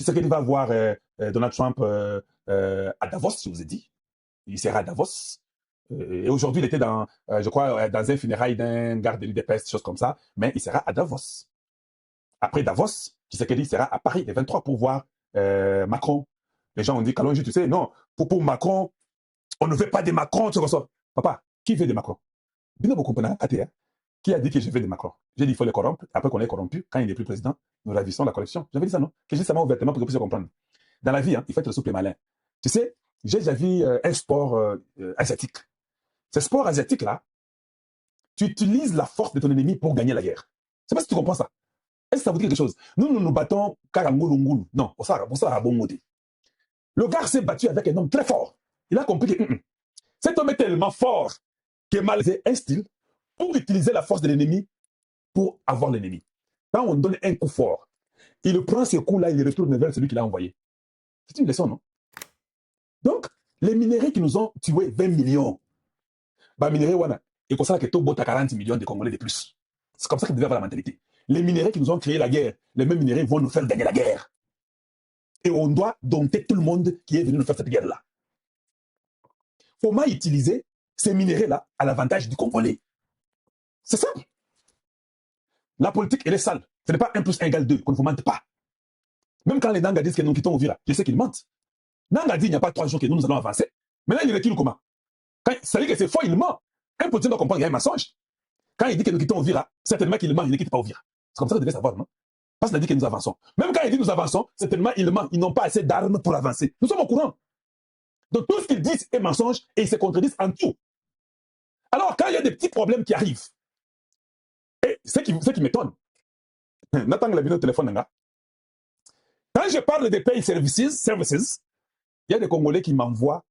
Tshisekedi va voir Donald Trump à Davos, je vous ai dit. Il sera à Davos. Et aujourd'hui, il était dans, je crois, dans un funérail d'un garde de l'UDPS, chose comme ça, mais il sera à Davos. Après Davos, Tshisekedi sera à Paris le 23 pour voir Macron. Les gens ont dit, Kalonji, tu sais, non, pour Macron, on ne veut pas de Macron, tu vois. Papa, qui veut de Macron? Bien, vous comprenez, qui a dit que je veux de Macron? J'ai dit, il faut le corrompre. Après qu'on l'ait corrompu, quand il n'est plus président, nous ravissons la corruption. J'avais dit ça, non? Que j'ai dit ça ouvertement pour que vous puissiez comprendre. Dans la vie, hein, il faut être souple et malin. Tu sais, j'ai déjà vu un sport asiatique. Ce sport asiatique-là, tu utilises la force de ton ennemi pour gagner la guerre. Je ne sais pas si tu comprends ça. Est-ce que ça vous dit quelque chose? Nous nous battons Karangulungulu. Non, pour ça, à bon mot. Le gars s'est battu avec un homme très fort. Il a compris que cet homme est tellement fort que malgré un style pour utiliser la force de l'ennemi pour avoir l'ennemi. Quand on donne un coup fort, il prend ce coup-là, il retourne vers celui qui l'a envoyé. C'est une leçon, non? Donc, les minéraux qui nous ont tué 20 millions, bah, minéraux, wana, et comme ça, que tout à 40 millions de Congolais de plus. C'est comme ça qu'ils devaient avoir la mentalité. Les minéraux qui nous ont créé la guerre, les mêmes minéraux vont nous faire gagner la guerre. Et on doit dompter tout le monde qui est venu nous faire cette guerre-là. Comment utiliser ces minéraux-là à l'avantage du Congolais? C'est simple. La politique, elle est sale. Ce n'est pas 1 + 1 = 2, qu'on ne vous mente pas. Même quand les Nanga disent que nous quittons Ouvira, je sais qu'ils mentent. Nanga dit il n'y a pas 3 jours que nous allons avancer. Maintenant, il recule comment? Ça veut dire que c'est faux, il ment. Un politicien doit comprendre qu'il y a un mensonge. Quand il dit que nous quittons Ouvira, certainement qu'il ment, il ne quitte pas Ouvira. C'est comme ça que vous devez savoir, non? Parce qu'il a dit que nous avançons. Même quand il dit nous avançons, certainement il ment. Ils n'ont pas assez d'armes pour avancer. Nous sommes au courant. Donc tout ce qu'ils disent est mensonge et ils se contredisent en tout. Alors quand il y a des petits problèmes qui arrivent, et ce qui m'étonne, Nathan Labino téléphone, quand je parle des pay services, il y a des Congolais qui m'envoient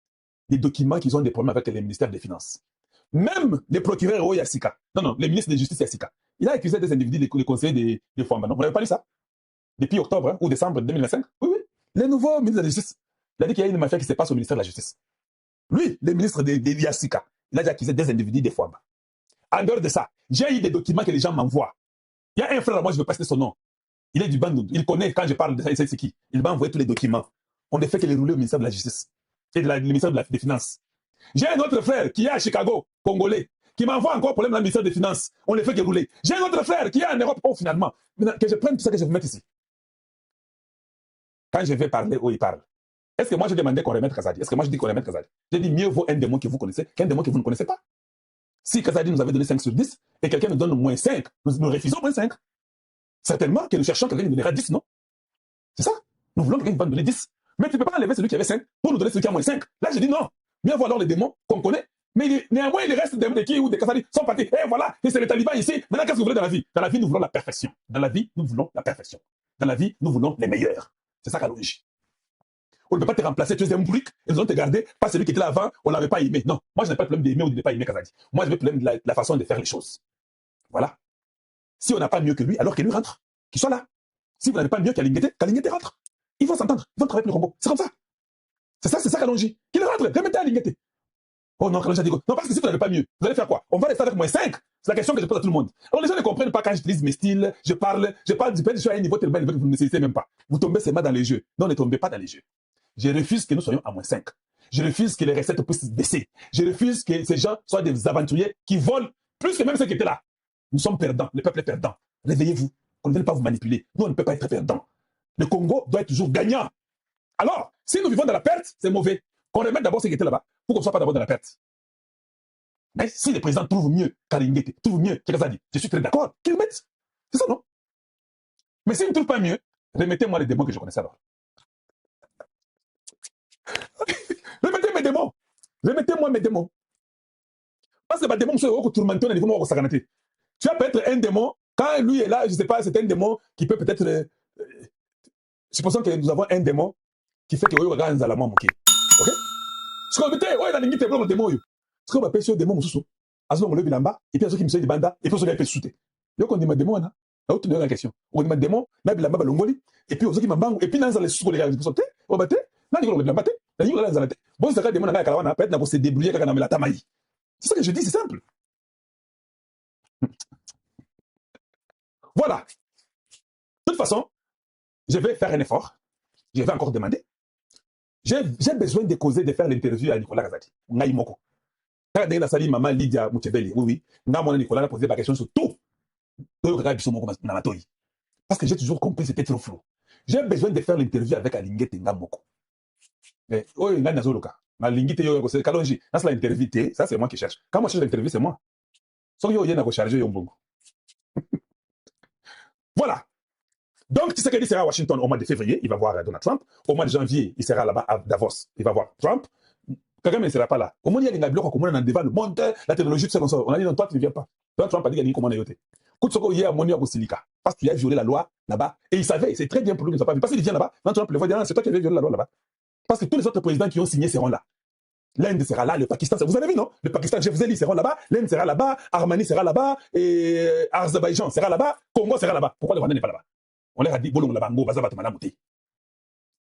des documents qui ont des problèmes avec les ministères des Finances. Même les procureurs au Yassika, non, les ministres de Justice Yassika, il a accusé des individus, les conseillers des Fouamba. Non, vous n'avez pas lu ça? Depuis octobre ou décembre 2025? Oui. Les nouveaux ministres de la Justice. Il a dit qu'il y a une mafia qui se passe au ministère de la Justice. Lui, le ministre de Yassika, il a déjà accusé des individus des Fouamba. En dehors de ça, j'ai eu des documents que les gens m'envoient. Il y a un frère à moi, je ne veux pas citer son nom. Il est du Bandung. Il connaît, quand je parle de ça, il sait c'est qui. Il m'a envoyé tous les documents. On ne fait que les rouler au ministère de la Justice et du ministère des Finances. J'ai un autre frère qui est à Chicago, congolais, qui m'envoie encore problème dans le ministère des Finances. On les fait que rouler. J'ai un autre frère qui est en Europe, finalement. Maintenant, que je prenne tout ça que je vais vous mettre ici. Quand je vais parler, il parle. Est-ce que moi je demandais qu'on remette Kazadi? Est-ce que moi je dis qu'on remette Kazadi? J'ai dit mieux vaut un démon que vous connaissez qu'un démon que vous ne connaissez pas. Si Kazadi nous avait donné 5 sur 10 et quelqu'un nous donne moins 5, nous refusons moins 5. Certainement que nous cherchons quelqu'un qui nous donnera 10, non? C'est ça. Nous voulons quelqu'un qui va nous donner 10. Mais tu ne peux pas enlever celui qui avait 5 pour nous donner celui qui a moins 5. Là, je dis non. Mieux vaut alors les démons qu'on connaît. Mais néanmoins, il reste des qui ou des Kassadi sont partis. Et voilà, et c'est les talibans ici. Maintenant, qu'est-ce que vous voulez dans la vie? Dans la vie, nous voulons la perfection. Dans la vie, nous voulons la perfection. Dans la vie, nous voulons les meilleurs. C'est ça, Kalonji. On ne peut pas te remplacer, tu es un brique, et nous allons te garder, pas celui qui était là avant, on ne l'avait pas aimé. Non, moi je n'ai pas de problème d'aimer ou de ne pas aimer Kazadi. Moi, je veux le problème de la façon de faire les choses. Voilà. Si on n'a pas mieux que lui, alors qu'il lui rentre. Qu'il soit là. Si vous n'avez pas mieux qu'Alingete rentre. Ils vont s'entendre, ils vont travailler pour le Congo. C'est comme ça. C'est ça Kalonji. Qu'il rentre, remettez Alingete. Oh non, Kalonji a dit non, parce que si vous n'avez pas mieux, vous allez faire quoi? On va rester avec moins 5. C'est la question que je pose à tout le monde. Alors les gens ne comprennent pas quand j'utilise mes styles, je parle du pain, je suis à un niveau tellement élevé que vous ne nécessitez même pas. Vous tombez seulement dans les jeux. Non, ne tombez pas dans les jeux. Je refuse que nous soyons à moins 5. Je refuse que les recettes puissent baisser. Je refuse que ces gens soient des aventuriers qui volent plus que même ceux qui étaient là. Nous sommes perdants, le peuple est perdant. Réveillez-vous, qu'on ne vienne pas vous manipuler. Nous, on ne peut pas être perdants. Le Congo doit être toujours gagnant. Alors, si nous vivons dans la perte, c'est mauvais. Qu'on remette d'abord ceux qui étaient là-bas, pour qu'on ne soit pas d'abord dans la perte. Mais si les présidents trouvent mieux Karingete, trouvent mieux Kazadi, je suis très d'accord, qu'ils le mettent. C'est ça, non? Mais s'ils ne trouvent pas mieux, remettez-moi les démons que je connaissais alors. Remettez mes démons. Remettez-moi mes démons. Parce que les démons sont tourmentés au niveau de tu as peut-être un démon, quand lui est là, je ne sais pas, c'est un démon qui peut peut-être. Supposons que nous avons un démon qui fait que oui, regarde dans la main, ok? Ce qu'on mettait, ouais, dans l'ingité, le démon, ce qu'on va appeler ce démon, moussou. Azo mo lebi lamba, et puis azo qui me dit banda, et puis azo qui me souté. Yo qu'on dit ma démon, là, là où tu me la question. On dit ma démon, na bilamba balongoli, et puis azo qui m'embango, et puis dans les sous les gars, ils sont sautés, on battait, là, ils ont le lamba, là, ils ont la zalate. Bon, c'est ça, démon, na kalawana, peut-être, na se débrouiller, quand on a la tamaï. C'est ça que je dis, c'est simple. Voilà. De toute façon, je vais faire un effort. Je vais encore demander. J'ai besoin de causer, de faire l'interview à Nicolas Kazadi. Ngai moko. Quand on a sali maman Lydia Mouchebeli, oui, oui. Nicolas a posé la question sur tout. Parce que j'ai toujours compris, c'était trop flou. J'ai besoin de faire l'interview avec Alinguete Ngamoko. Oh, il y a Nazoloka. Alinguete c'est Kalonji. Ça, c'est l'interview. Ça, c'est moi qui cherche. Quand moi je cherche l'interview, c'est moi. Sauf que il y a rechargé Yombongo. Voilà. Donc, Tshisekedi sera à Washington au mois de février. Il va voir Donald Trump. Au mois de janvier, il sera là-bas à Davos. Il va voir Trump. Kagame ne sera pas là. Au moins, il y a des blocs, comme on a un débat, le monde, la technologie, tout ça, comme ça. On a dit, non, toi, tu ne viens pas. Donald Trump a dit qu'il y a comment on a yoté. Koutsoko, il y a Moni Silica. Parce qu'il a violé la loi là-bas. Et il savait, c'est très bien pour lui, il ne soit pas vu. Parce qu'il vient là-bas. Donald Trump le voit dire, c'est toi qui avais violé la loi là-bas. Parce que tous les autres présidents qui ont signé seront là. L'Inde sera là, le Pakistan, vous avez vu, non? Le Pakistan, je vous ai dit, seront là-bas. L'Inde sera là-bas. Armani sera là-bas. Et Azerbaïdjan sera là-bas. Congo sera là-bas. Pourquoi le Rwanda n'est pas là-bas? On leur a dit, bolon là-bas,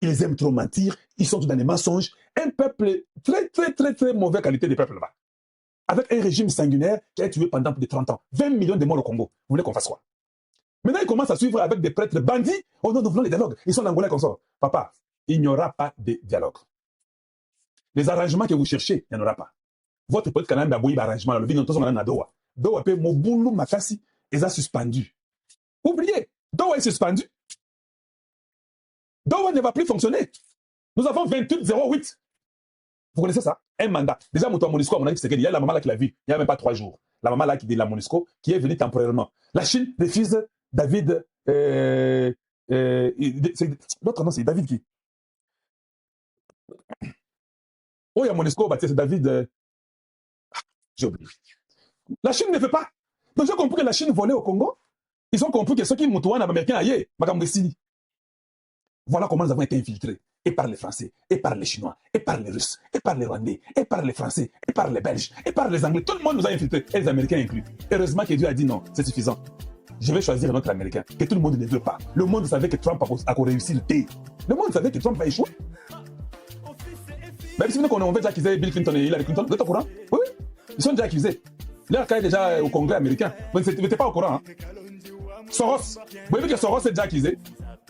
ils aiment trop mentir, ils sont dans les mensonges. Un peuple très mauvaise qualité de peuple là-bas. Avec un régime sanguinaire qui a tué pendant plus de 30 ans. 20 millions de morts au Congo. Vous voulez qu'on fasse quoi? Maintenant, ils commencent à suivre avec des prêtres bandits. Oh non, nous voulons les dialogues. Ils sont angolais comme ça. Papa, il n'y aura pas de dialogue. Les arrangements que vous cherchez, il n'y en aura pas. Votre pote canal d'abouille arrangement, le vin, on a Doha. Doha, Moboulou Makassi, ils ont suspendu. Oubliez, Doha est suspendu. Doha ne va plus fonctionner. Nous avons 28,08. Vous connaissez ça? Un mandat. Déjà, Moutoua Monisco, on a dit qu'il y a la maman là qui l'a vu, il n'y a même pas 3 jours. La maman là qui dit la Monisco, qui est venue temporairement. La Chine refuse David. L'autre nom, c'est David qui? Oh, il y a Monisco, c'est David. J'ai oublié. La Chine ne veut pas. Donc, j'ai compris que la Chine volait au Congo. Ils ont compris que ceux qui Moutoua, les Américains, ailleurs, voilà comment nous avons été infiltrés. Et par les Français, et par les Chinois, et par les Russes, et par les Rwandais, et par les Français, et par les Belges, et par les Anglais. Tout le monde nous a infiltrés, et les Américains inclus. Heureusement que Dieu a dit non, c'est suffisant. Je vais choisir un autre Américain, que tout le monde ne veut pas. Le monde savait que Trump a réussi le thé. Le monde savait que Trump va échouer. Même si nous on veut déjà accuser Bill Clinton et Hillary Clinton, vous êtes au courant? Oui, ils sont déjà accusés. Leur cas est déjà au Congrès américain. Vous n'êtes pas au courant. Hein? Soros, vous voyez que Soros est déjà accusé.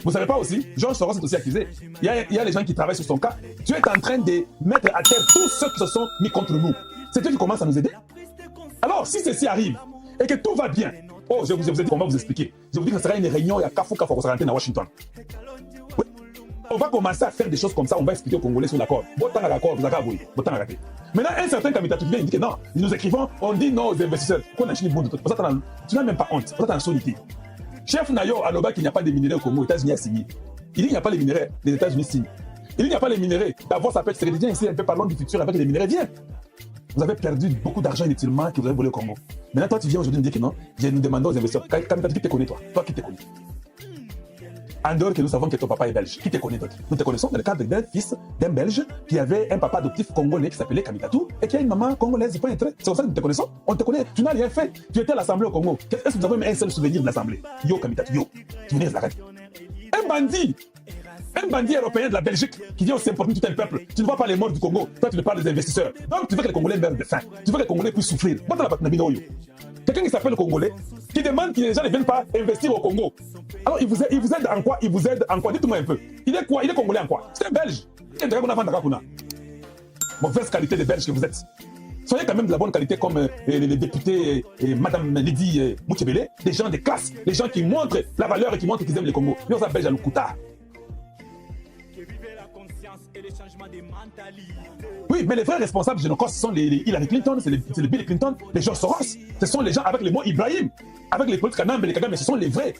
Vous ne savez pas aussi, George Soros est aussi accusé. Il y a les gens qui travaillent sur son cas. Tu es en train de mettre à terre tous ceux qui se sont mis contre nous. C'est eux qui commencent à nous aider. Alors, si ceci arrive et que tout va bien, oh, je vous ai dit, on va vous expliquer. Je vous dis que ce sera une réunion, il y a Kafou qu'on sera à Washington. Oui. On va commencer à faire des choses comme ça, on va expliquer aux Congolais sur l'accord. Maintenant, un certain candidat qui vient, il dit que non, nous écrivons, on dit non aux investisseurs. Tu n'as même pas honte, tu as solitude. Chef Nayo Aloba qu'il n'y a pas de minerais au Congo, les États-Unis a signé. Il dit qu'il n'y a pas les minerais, les États-Unis signent. Il dit qu'il n'y a pas les minerais. D'abord, ça peut être viens ici un peu parlons du futur avec les minerais. Viens. Vous avez perdu beaucoup d'argent inutilement que vous avez volé au Congo. Maintenant, toi, tu viens aujourd'hui me dire que non. Nous demandons aux investisseurs. Qui te connaît, toi? Toi qui te connais? En dehors que nous savons que ton papa est belge. Qui te connaît, toi? Nous te connaissons dans le cadre d'un fils d'un belge qui avait un papa adoptif congolais qui s'appelait Kamitatou et qui a une maman congolaise. C'est pour ça que nous te connaissons. On te connaît. Tu n'as rien fait. Tu étais à l'Assemblée au Congo. Est-ce que nous avons un seul souvenir de l'Assemblée? Yo, Kamitatou, yo. Tu venais de la reine. Un bandit européen de la Belgique qui vient s'importer tout un peuple. Tu ne vois pas les morts du Congo. Toi, tu ne parles des investisseurs. Donc, tu veux que les Congolais meurent de faim. Tu veux que les Congolais puissent souffrir. Quelqu'un qui s'appelle Congolais, qui demande que les gens ne viennent pas investir au Congo. Alors, il vous aide en quoi? Il vous aide en quoi? Dites-moi un peu. Il est quoi? Il est Congolais en quoi? C'est un Belge. Mauvaise qualité de Belge que vous êtes. Soyez quand même de la bonne qualité comme les députés et Madame Lydie Mouchebele, des gens de classe, des gens qui montrent la valeur et qui montrent qu'ils aiment les Congo. Nous, on s'appelle Jaloukuta. Oui, mais les vrais responsables de Génocos, ce sont les Hillary Clinton, c'est les Bill Clinton, les George Soros. Ce sont les gens avec les mots Ibrahim, avec les politiques Kanambe, les Kagame, ce sont les vrais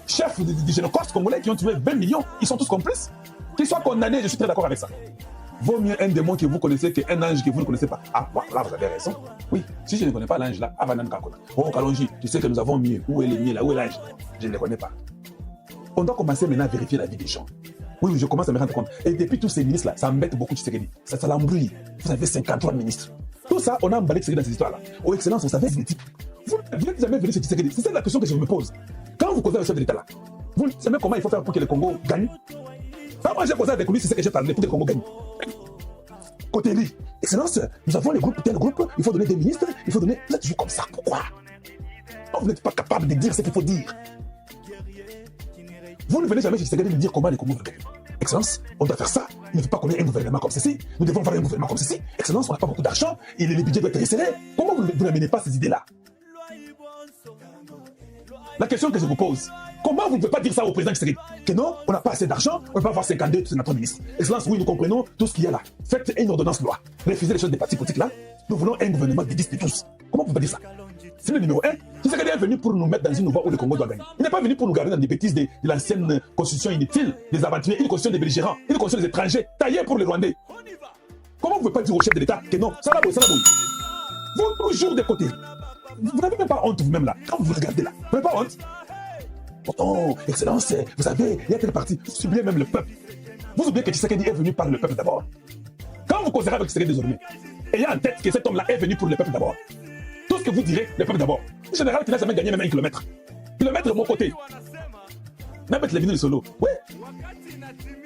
chefs du Génocos congolais qui ont tué 20 millions. Ils sont tous complices. Qu'ils soient condamnés, je suis très d'accord avec ça. Vaut mieux un démon que vous connaissez qu'un ange que vous ne connaissez pas. Ah, là, vous avez raison. Oui, si je ne connais pas l'ange là, Avanan Kakona. Oh, Kalonji, tu sais que nous avons mieux. Où est le mieux là? Où est l'ange? Je ne le connais pas. On doit commencer maintenant à vérifier la vie des gens. Oui, je commence à me rendre compte. Et depuis tous ces ministres-là, ça embête beaucoup Tshisekedi. Ça l'embrouille. Vous avez 53 ministres. Tout ça, on a emballé Tshisekedi dans ces histoires-là. Oh, Excellence, vous savez, vous n'avez jamais venu chez Tshisekedi. C'est ça la question que je me pose. Quand vous causez avec le chef de l'État là, vous savez comment il faut faire pour que le Congo gagne? Quand moi j'ai causé avec lui, c'est ce que j'ai parlé pour que le Congo gagne. Côté lui, Excellence, nous avons les groupes, tel groupe, il faut donner des ministres, il faut donner. Vous êtes toujours comme ça, pourquoi? Vous n'êtes pas capable de dire ce qu'il faut dire. Vous ne venez jamais chez Tshisekedi nous dire comment les Congo veulent gagner. Excellence, on doit faire ça. Il ne faut pas qu'on ait un gouvernement comme ceci. Nous devons avoir un gouvernement comme ceci. Excellence, on n'a pas beaucoup d'argent et le budget doit être resserré. Comment vous n'amenez pas ces idées-là? La question que je vous pose, comment vous ne pouvez pas dire ça au président Tshisekedi? Que non, on n'a pas assez d'argent, on ne peut pas avoir 52 sénateurs ministres. Excellence, oui, nous comprenons tout ce qu'il y a là. Faites une ordonnance loi. Refusez les choses des partis politiques là. Nous voulons un gouvernement de 10 de tous. Comment vous pouvez dire ça? C'est le numéro 1. Tshisekedi est venu pour nous mettre dans une voie où le Congo doit gagner. Il n'est pas venu pour nous garder dans des bêtises de l'ancienne constitution inutile, des aventuriers, une constitution des belligérants, une constitution des étrangers, taillée pour les Rwandais. Comment vous ne pouvez pas dire au chef de l'État que non, ça va, ça va. Vous toujours de côté. Vous n'avez même pas honte vous-même là. Quand vous regardez là, vous n'avez pas honte. Pourtant, Excellence, vous savez, il y a quel parti, vous oubliez même le peuple. Vous oubliez que Tshisekedi est venu par le peuple d'abord. Quand vous causez avec Tshisekedi désormais, ayez en tête que cet homme-là est venu pour le peuple d'abord. Tout ce que vous direz, le peuple d'abord. Le général qui n'a jamais gagné même 1 kilomètre. Kilomètre de mon côté. N'importe les vignes de solo. Oui.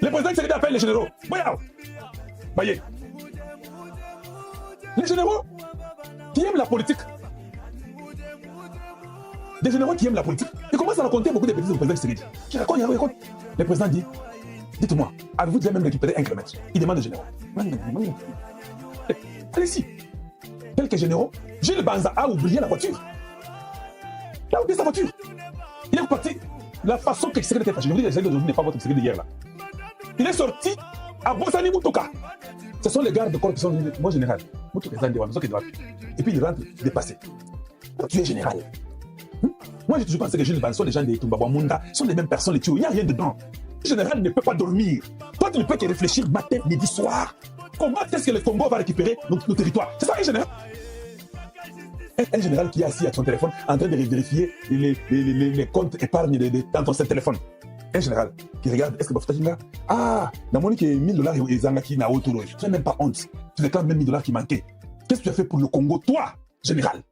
Le président Tshisekedi appelle les généraux. Voyez. Voyez. Les généraux qui aiment la politique. Des généraux qui aiment la politique. Ils commencent à raconter beaucoup de bêtises au président Tshisekedi. Qui raconte, il raconte. Le président dit, dites-moi, avez-vous déjà même récupéré 1 kilomètre? Il demande aux généraux. Allez-y. Quelques généraux, Gilles Banza a oublié la voiture. Il a oublié sa voiture. Il est reparti. La façon que Tshisekedi était fâché. Je vous dis, Tshisekedi d'aujourd'hui n'est pas votre Tshisekedi d'hier là. Il est sorti à Bosani Mutoka. Ce sont les gardes de corps qui sont venus. Moi, général. Et puis il rentre dépassé. Tu es général. Moi, j'ai toujours pensé que Gilles Banza sont des gens de Tumbabwa Munda, sont les mêmes personnes, les tuyaux. Il n'y a rien dedans. Le général ne peut pas dormir. Toi, tu ne peux que réfléchir matin, midi, soir. Comment est-ce que le Congo va récupérer nos territoires? C'est ça un général. Un général qui est assis à son téléphone en train de vérifier les comptes épargne dans son téléphone. Un général qui regarde, est-ce que Bafutakinga, dans mon que $1000 et Zangaki na autour, tu n'as même pas honte. Tu réclames même $1000 qui manquaient. Qu'est-ce que tu as fait pour le Congo, toi, général?